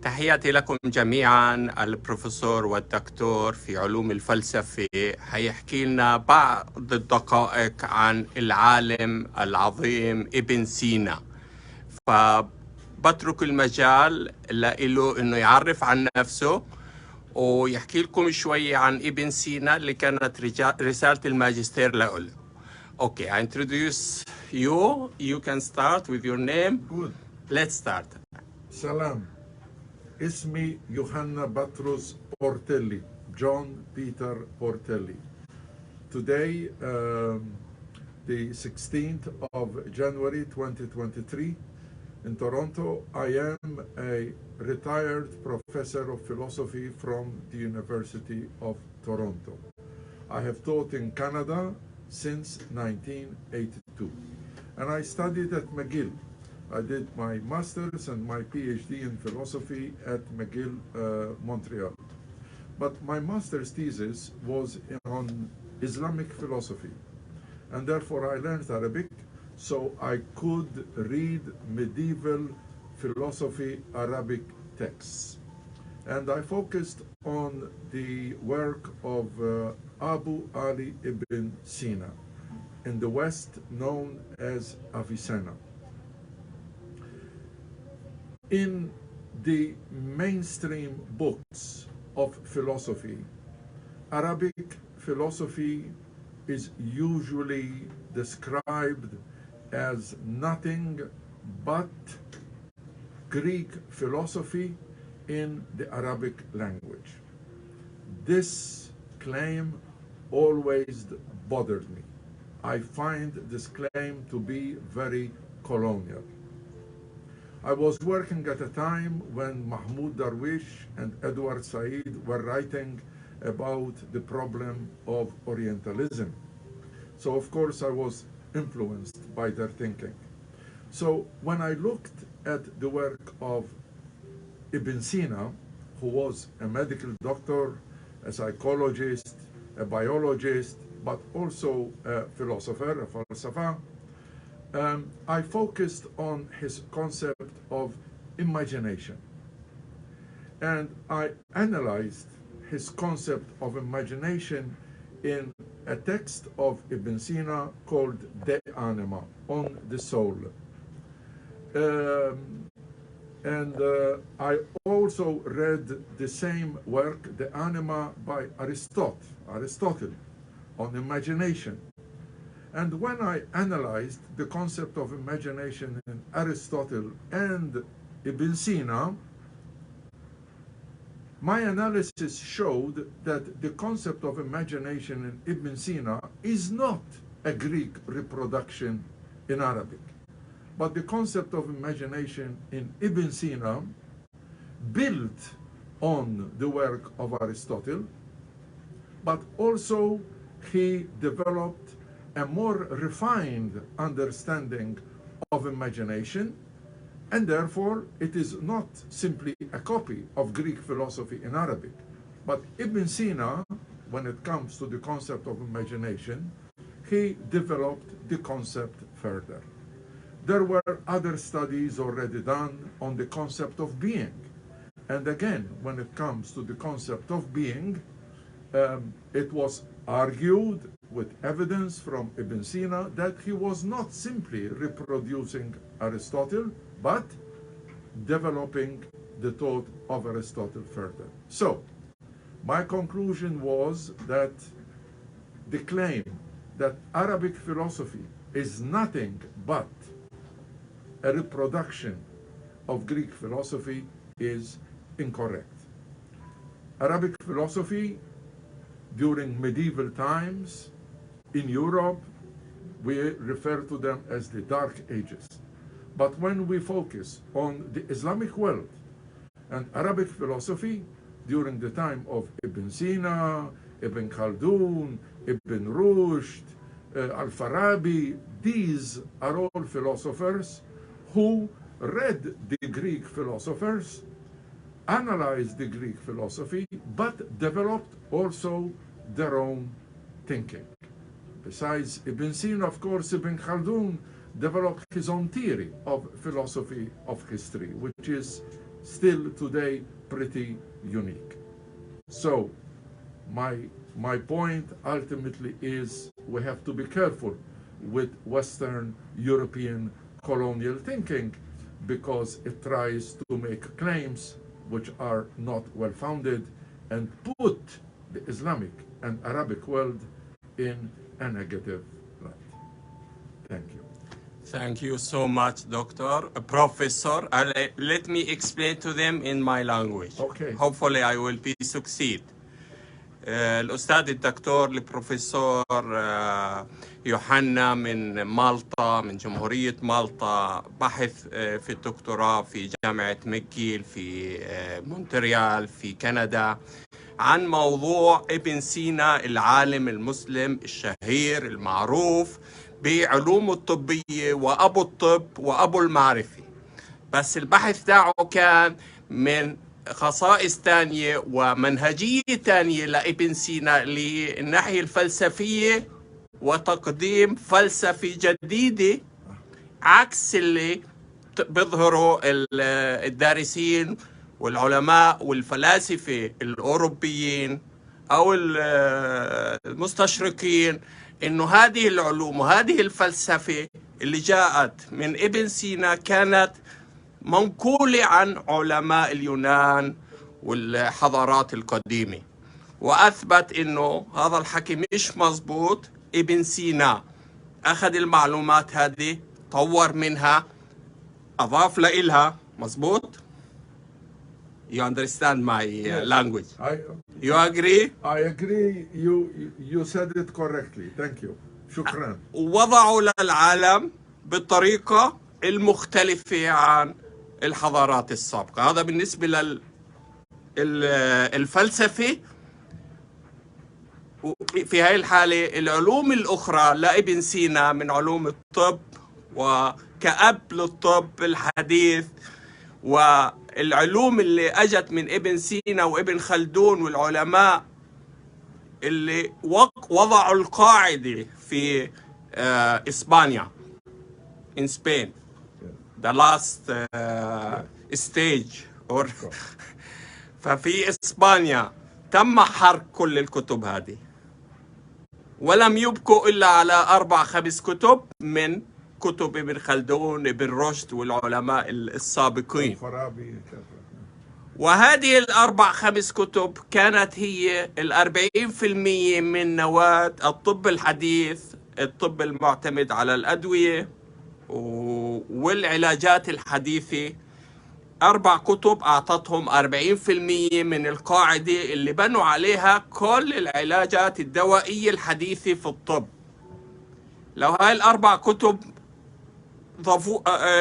تحياتي لكم جميعا. البروفيسور والدكتور في علوم الفلسفة هيحكي لنا بعض الدقائق عن العالم العظيم ابن سينا. فبترك المجال له انه يعرف عن نفسه ويحكي لكم شوية عن ابن سينا اللي كانت رسالة الماجستير له. Okay, I introduce you. You can start with your name. Good. Let's start. Salam. اسمي يوحنا بطرس Portelli, John Peter Portelli. Today, the 16th of January 2023, in Toronto, I am a retired professor of philosophy from the University of Toronto. I have taught in Canada since 1982, and I studied at McGill. I did my master's and my PhD in philosophy at McGill, Montreal. But my master's thesis was on Islamic philosophy, and therefore I learned Arabic so I could read medieval philosophy Arabic texts. And I focused on the work of Abu Ali ibn Sina, in the West known as Avicenna. In the mainstream books of philosophy, Arabic philosophy is usually described as nothing but Greek philosophy in the Arabic language. This claim always bothered me. I find this claim to be very colonial. I was working at a time when Mahmoud Darwish and Edward Said were writing about the problem of Orientalism. So of course I was influenced by their thinking. So when I looked at the work of Ibn Sina, who was a medical doctor, a psychologist, a biologist, but also a philosopher, a falsafa, I focused on his concept of imagination. And I analyzed his concept of imagination in a text of Ibn Sina called De Anima, on the soul. I also read the same work, De Anima, by Aristotle, on imagination. And when I analyzed the concept of imagination in Aristotle and Ibn Sina, my analysis showed that the concept of imagination in Ibn Sina is not a Greek reproduction in Arabic, but the concept of imagination in Ibn Sina built on the work of Aristotle, but also he developed a more refined understanding of imagination, and therefore it is not simply a copy of Greek philosophy in Arabic. But Ibn Sina, when it comes to the concept of imagination, he developed the concept further. There were other studies already done on the concept of being. And again, when it comes to the concept of being, it was argued with evidence from Ibn Sina that he was not simply reproducing Aristotle, but developing the thought of Aristotle further. So, my conclusion was that the claim that Arabic philosophy is nothing but a reproduction of Greek philosophy is incorrect. Arabic philosophy during medieval times in Europe, we refer to them as the Dark Ages. But when we focus on the Islamic world and Arabic philosophy during the time of Ibn Sina, Ibn Khaldun, Ibn Rushd, Al-Farabi, these are all philosophers who read the Greek philosophers, analyzed the Greek philosophy, but developed also their own thinking. Besides Ibn Sina, of course, Ibn Khaldun developed his own theory of philosophy of history, which is still today pretty unique. So my point ultimately is we have to be careful with Western European colonial thinking, because it tries to make claims which are not well-founded and put the Islamic and Arabic world in a negative light. Thank you. Thank you so much, Doctor. Professor, let me explain to them in my language. Okay. Hopefully I will be succeed. الأستاذ الدكتور البروفيسور يوحنا من مالطا، من جمهورية مالطا، بحث في الدكتوراه في جامعة ماكيل في مونتريال في كندا عن موضوع ابن سينا، العالم المسلم الشهير المعروف بعلومه الطبية وأبو الطب وأبو المعرفة. بس البحث تاعه كان من خصائص تانية ومنهجية تانية لابن سينا للناحية الفلسفية، وتقديم فلسفة جديدة عكس اللي بيظهروا الدارسين والعلماء والفلاسفة الأوروبيين أو المستشرقين، إنه هذه العلوم وهذه الفلسفة اللي جاءت من ابن سينا كانت منقولة عن علماء اليونان والحضارات القديمة، وأثبت إنه هذا الحكي مش مزبوط. ابن سينا أخذ المعلومات هذه، طور منها، أضاف لإلها. مزبوط؟ You understand my language? You agree? I agree. You said it correctly. Thank you. شكرا. ووضعوا للعالم بالطريقة المختلفة عن الحضارات السابقة. هذا بالنسبة للفلسفة. في هاي الحالة العلوم الأخرى لابن سينا من علوم الطب وكأب للطب الحديث، والعلوم اللي أجت من ابن سينا وابن خلدون والعلماء اللي وضعوا القاعدة في إسبانيا in Spain, the last stage or ففي إسبانيا تم حرق كل الكتب هذه، ولم يبقوا إلا على 4-5 كتب من كتب ابن خلدون، ابن رشد والعلماء السابقين. وهذه 4-5 كتب كانت هي 40% من نواة الطب الحديث، الطب المعتمد على الأدوية والعلاجات الحديثة. 4 كتب أعطتهم 40% من القاعدة اللي بنوا عليها كل العلاجات الدوائية الحديثة في الطب. لو هاي 4 كتب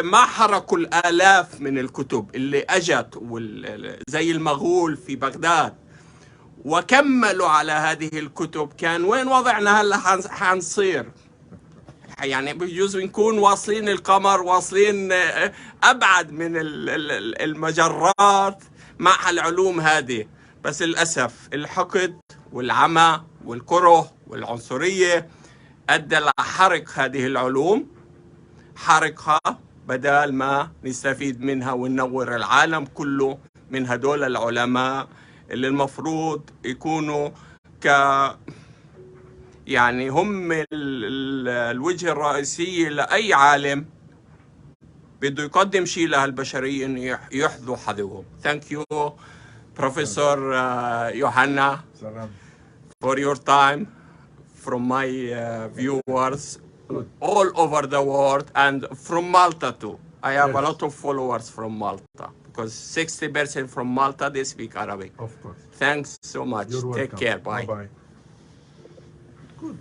ما حركوا الآلاف من الكتب اللي أجت زي المغول في بغداد وكملوا على هذه الكتب، كان وين وضعنا هلا؟ حنصير يعني بجوز نكون واصلين القمر، واصلين أبعد من المجرات مع العلوم هذه. بس للأسف الحقد والعمى والكره والعنصرية أدى لحرق هذه العلوم، حرقها بدل ما نستفيد منها وننور العالم كله من هدول العلماء اللي المفروض يكونوا يعني هم الوجه الرئيسي لأي عالم بده يقدم شيء لهالبشرية إنه يحظوا حظهم. Thank you, Professor Johanna, for your time from my viewers all over the world and from Malta too. I have a lot of followers from Malta because 60% from Malta they speak Arabic. Of course. Thanks so much. You're welcome. Take care. Bye. Bye-bye. Good.